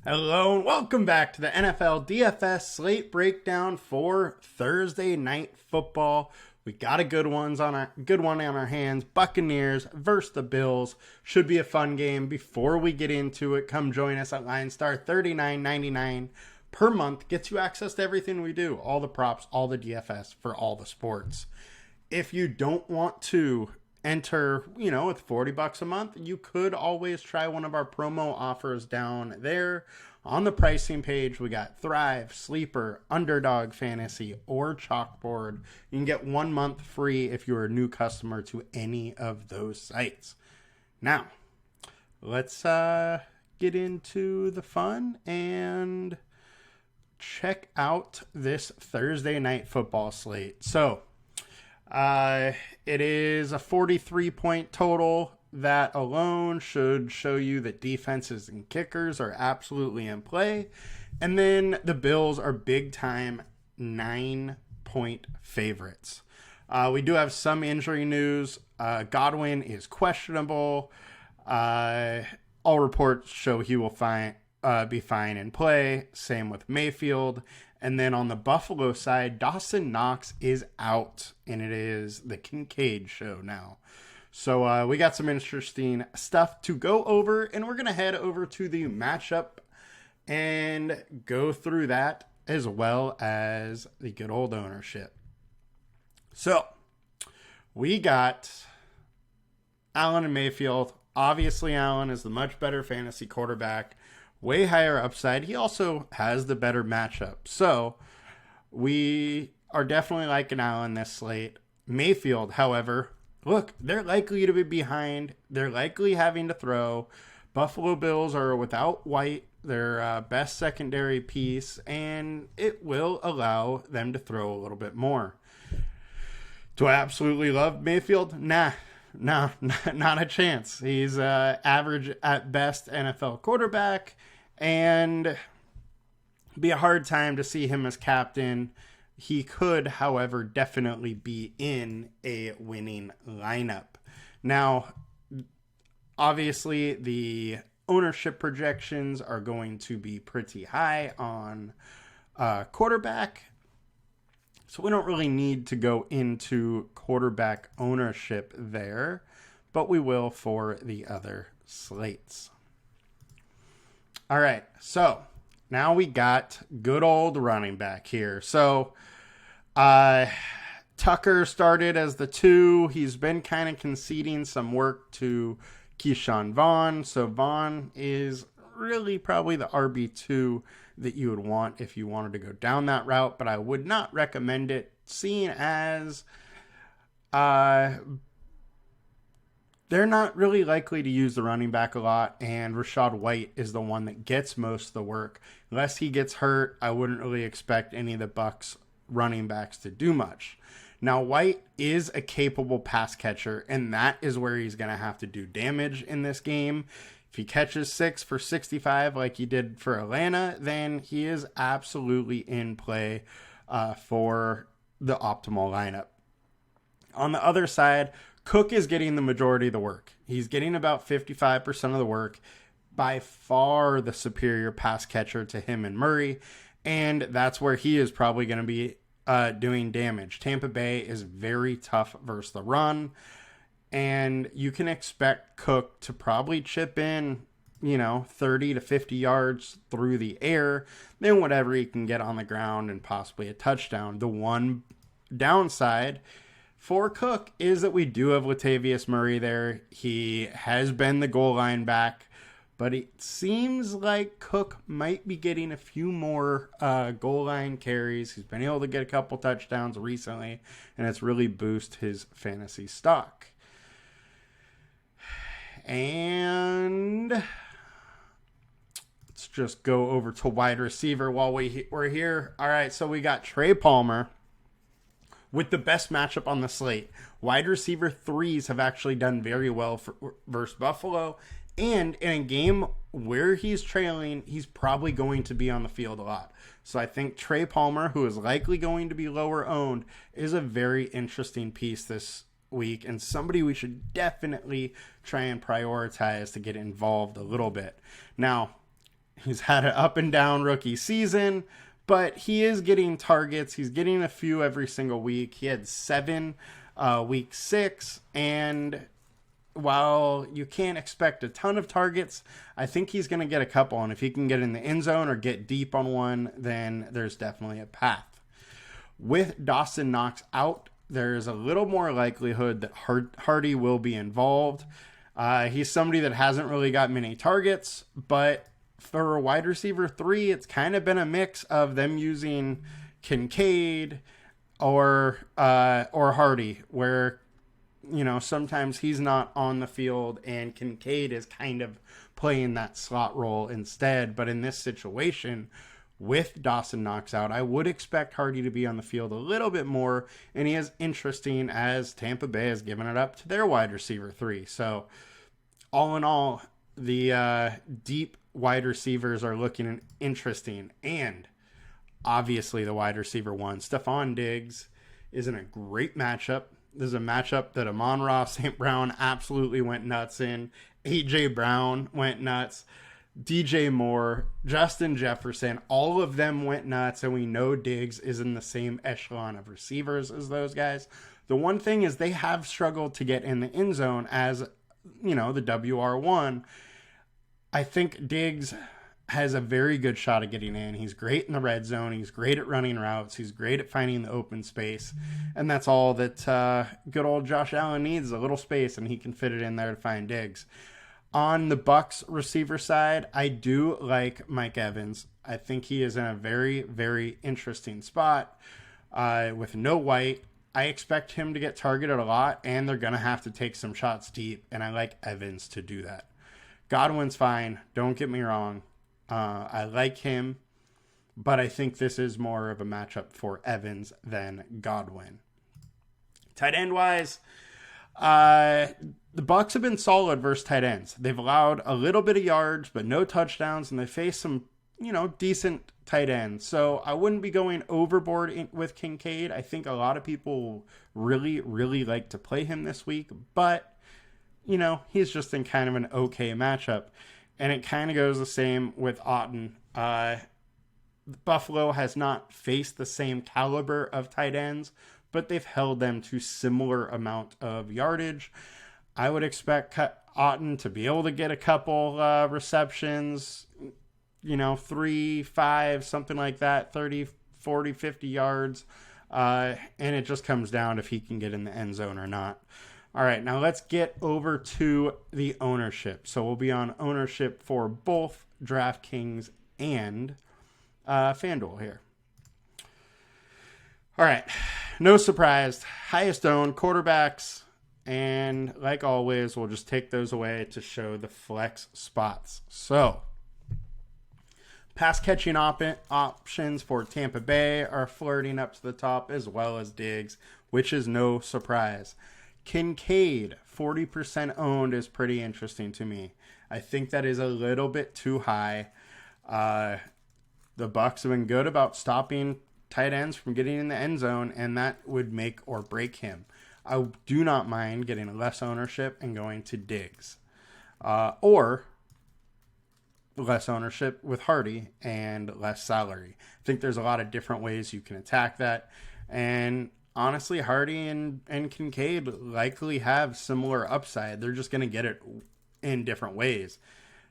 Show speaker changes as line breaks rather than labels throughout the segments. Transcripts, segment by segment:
Hello and welcome back to the NFL DFS slate breakdown for Thursday night football. We got a good one on our hands. Buccaneers versus the Bills. Should be a fun game. Before we get into it, come join us at LineStar. $39.99 per month gets you access to everything we do. All the props, all the DFS for all the sports. If you don't want to enter, with $40 a month, you could always try one of our promo offers down there on the pricing page. We got Thrive, Sleeper, Underdog Fantasy, or Chalkboard. You can get 1 month free if you're a new customer to any of those sites. Now, let's get into the fun and check out this Thursday night football slate. So, it is a 43-point total. That alone should show you that defenses and kickers are absolutely in play. And then the Bills are big time 9-point favorites. We do have some injury news. Godwin is questionable. All reports show he will be fine in play. Same with Mayfield. And then on the Buffalo side, Dawson Knox is out, and it is the Kincaid show now. So we got some interesting stuff to go over, and we're going to head over to the matchup and go through that as well as the good old ownership. So we got Allen and Mayfield. Obviously, Allen is the much better fantasy quarterback. Way higher upside. He also has the better matchup. So we are definitely liking Allen this slate. Mayfield, however, look, they're likely to be behind. They're likely having to throw. Buffalo Bills are without White, their best secondary piece, and it will allow them to throw a little bit more. Do I absolutely love Mayfield? Nah. No, not a chance. He's average at best NFL quarterback, and be a hard time to see him as captain. He could, however, definitely be in a winning lineup. Now, obviously, the ownership projections are going to be pretty high on quarterback. So we don't really need to go into quarterback ownership there, but we will for the other slates. All right, so now we got good old running back here. So Tucker started as the 2. He's been kind of conceding some work to Keyshawn Vaughn. So Vaughn is really probably the RB2 that you would want if you wanted to go down that route, but I would not recommend it, seeing as they're not really likely to use the running back a lot, and Rachaad White is the one that gets most of the work. Unless he gets hurt, I wouldn't really expect any of the Bucs running backs to do much. Now, White is a capable pass catcher, and that is where he's going to have to do damage in this game. If he catches 6 for 65 like he did for Atlanta, then he is absolutely in play for the optimal lineup. On the other side, Cook is getting the majority of the work. He's getting about 55% of the work. By far the superior pass catcher to him and Murray, and that's where he is probably going to be doing damage. Tampa Bay is very tough versus the run, and you can expect Cook to probably chip in, 30 to 50 yards through the air, then whatever he can get on the ground and possibly a touchdown. The one downside for Cook is that we do have Latavius Murray there. He has been the goal line back, but it seems like Cook might be getting a few more goal line carries. He's been able to get a couple touchdowns recently, and it's really boosted his fantasy stock. And let's just go over to wide receiver while we're here. All right, so we got Trey Palmer with the best matchup on the slate. Wide receiver 3s have actually done very well versus Buffalo. And in a game where he's trailing, he's probably going to be on the field a lot. So I think Trey Palmer, who is likely going to be lower owned, is a very interesting piece this week, and somebody we should definitely try and prioritize to get involved a little bit. Now, He's had an up and down rookie season, but he is getting targets. He's getting a few every single week. He had 7 week 6, and while you can't expect a ton of targets, I think he's going to get a couple, and if he can get in the end zone or get deep on one, then there's definitely a path. With Dawson Knox out, there's a little more likelihood that Hardy will be involved. He's somebody that hasn't really got many targets, but for a wide receiver 3, it's kind of been a mix of them using Kincaid or Hardy, where, you know, sometimes he's not on the field and Kincaid is kind of playing that slot role instead. But in this situation, with Dawson Knox out, I would expect Hardy to be on the field a little bit more, and he is interesting as Tampa Bay has given it up to their wide receiver 3. So all in all, the deep wide receivers are looking interesting, and obviously the wide receiver 1, Stephon Diggs, is in a great matchup. This is a matchup that Amon-Ra St. Brown absolutely went nuts in. A.J. Brown went nuts. DJ Moore, Justin Jefferson, all of them went nuts, and we know Diggs is in the same echelon of receivers as those guys. The one thing is they have struggled to get in the end zone as, you know, the WR1. I think Diggs has a very good shot at getting in. He's great in the red zone. He's great at running routes. He's great at finding the open space. And that's all that good old Josh Allen needs, a little space, and he can fit it in there to find Diggs. On the Bucs receiver side, I do like Mike Evans. I think he is in a very, very interesting spot. With no White, I expect him to get targeted a lot, and they're going to have to take some shots deep, and I like Evans to do that. Godwin's fine. Don't get me wrong. I like him, but I think this is more of a matchup for Evans than Godwin. Tight end wise, the Bucs have been solid versus tight ends. They've allowed a little bit of yards, but no touchdowns, and they face some, you know, decent tight ends. So I wouldn't be going overboard with Kincaid. I think a lot of people really, really like to play him this week, but, you know, he's just in kind of an okay matchup. And it kind of goes the same with Otton. Buffalo has not faced the same caliber of tight ends, but they've held them to similar amount of yardage. I would expect Otton to be able to get a couple receptions, you know, 3, 5, something like that, 30, 40, 50 yards. And it just comes down if he can get in the end zone or not. All right, now let's get over to the ownership. So we'll be on ownership for both DraftKings and FanDuel here. All right, no surprise, highest owned quarterbacks. And like always, we'll just take those away to show the flex spots. So pass catching options for Tampa Bay are flirting up to the top, as well as Diggs, which is no surprise. Kincaid, 40% owned, is pretty interesting to me. I think that is a little bit too high. The Bucs have been good about stopping tight ends from getting in the end zone, and that would make or break him. I do not mind getting less ownership and going to Diggs. Or less ownership with Hardy and less salary. I think there's a lot of different ways you can attack that. And honestly, Hardy and Kincaid likely have similar upside. They're just going to get it in different ways.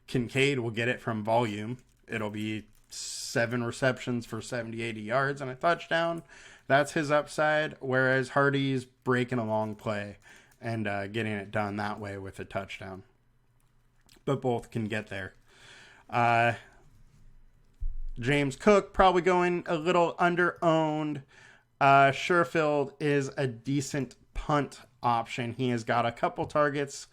Kincaid will get it from volume. It'll be 7 receptions for 70, 80 yards and a touchdown. That's his upside. Whereas Hardy's breaking a long play and getting it done that way with a touchdown. But both can get there. James Cook probably going a little under-owned. Sherfield is a decent punt option. He has got a couple targets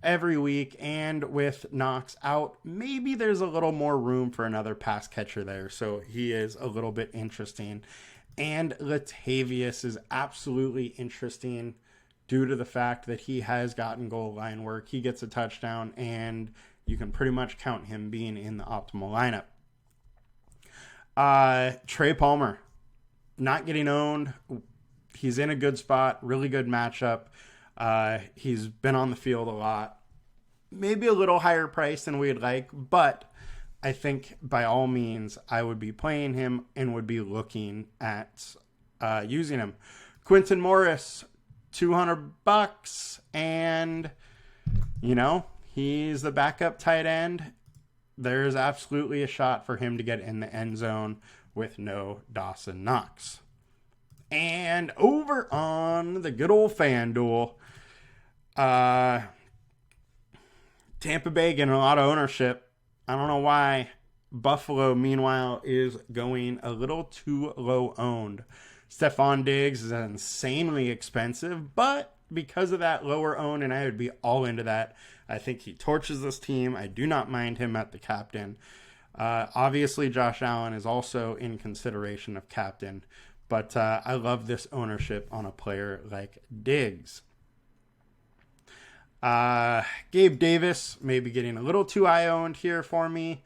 every week, and with Knox out, maybe there's a little more room for another pass catcher there. So he is a little bit interesting. And Latavius is absolutely interesting due to the fact that he has gotten goal line work. He gets a touchdown, and you can pretty much count him being in the optimal lineup. Trey Palmer, not getting owned. He's in a good spot, really good matchup. He's been on the field a lot. Maybe a little higher price than we'd like, but I think by all means I would be playing him and would be looking at using him. Quinton Morris, $200, and he's the backup tight end. There's absolutely a shot for him to get in the end zone with no Dawson Knox. And over on the good old FanDuel, Tampa Bay getting a lot of ownership. I don't know why. Buffalo, meanwhile, is going a little too low owned. Stephon Diggs is insanely expensive, but because of that lower own, and I would be all into that. I think he torches this team. I do not mind him at the captain. Obviously, Josh Allen is also in consideration of captain, but I love this ownership on a player like Diggs. Gabe Davis maybe getting a little too high owned here for me.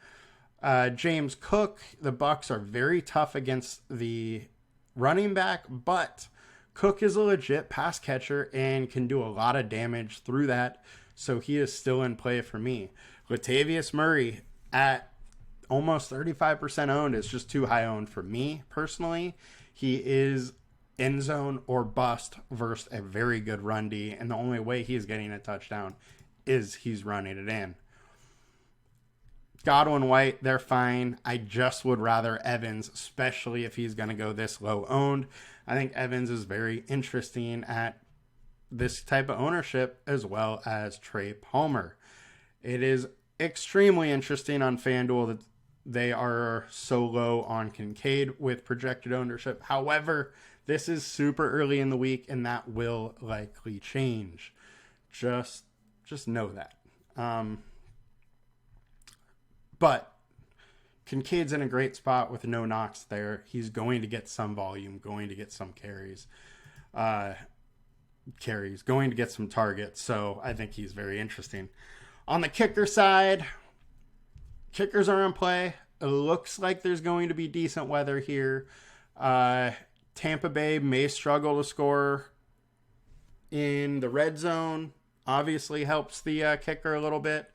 James Cook, the Bucs are very tough against the running back, but Cook is a legit pass catcher and can do a lot of damage through that, so he is still in play for me. Latavius Murray at almost 35% owned is just too high owned for me personally. He is end zone or bust versus a very good run D, and the only way he's getting a touchdown is he's running it in. Godwin, White, they're fine. I just would rather Evans, especially if he's going to go this low owned. I think Evans is very interesting at this type of ownership, as well as Trey Palmer. It is extremely interesting on FanDuel that they are so low on Kincaid with projected ownership. However, this is super early in the week, and that will likely change. Just know that. But Kincaid's in a great spot with no Knox there. He's going to get some volume, going to get some carries, going to get some targets. So I think he's very interesting. On the kicker side, kickers are in play. It looks like there's going to be decent weather here. Tampa Bay may struggle to score in the red zone. Obviously helps the kicker a little bit.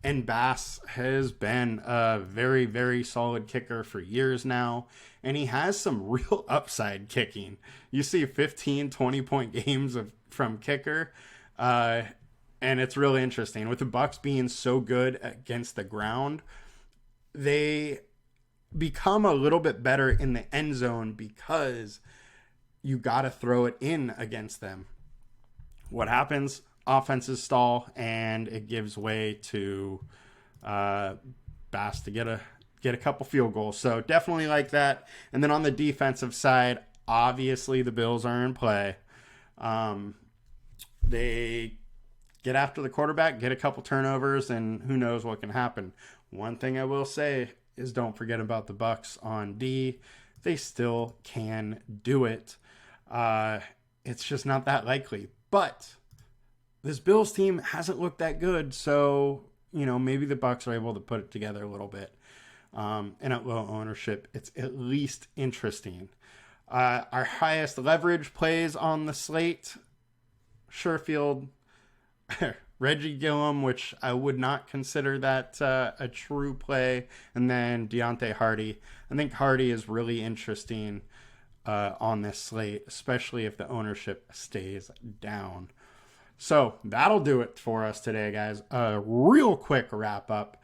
And Bass has been a very, very solid kicker for years now. And he has some real upside kicking. You see 15, 20-point games from kicker. And it's really interesting. With the Bucs being so good against the ground, they become a little bit better in the end zone because you got to throw it in against them. What happens? Offenses stall, and it gives way to Bass to get a couple field goals. So definitely like that. And then on the defensive side, obviously the Bills are in play. They get after the quarterback, get a couple turnovers, and who knows what can happen. One thing I will say is don't forget about the Bucs on D. They still can do it. It's just not that likely. But this Bills team hasn't looked that good, so maybe the Bucs are able to put it together a little bit. And at low ownership, it's at least interesting. Our highest leverage plays on the slate: Sherfield, Reggie Gillum, which I would not consider that a true play, and then Deontay Hardy. I think Hardy is really interesting on this slate, especially if the ownership stays down. So that'll do it for us today, guys. A real quick wrap up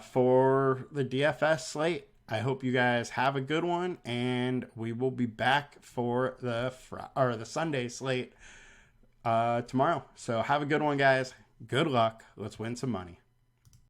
for the DFS slate. I hope you guys have a good one, and we will be back for the Sunday slate tomorrow. So have a good one, guys. Good luck. Let's win some money.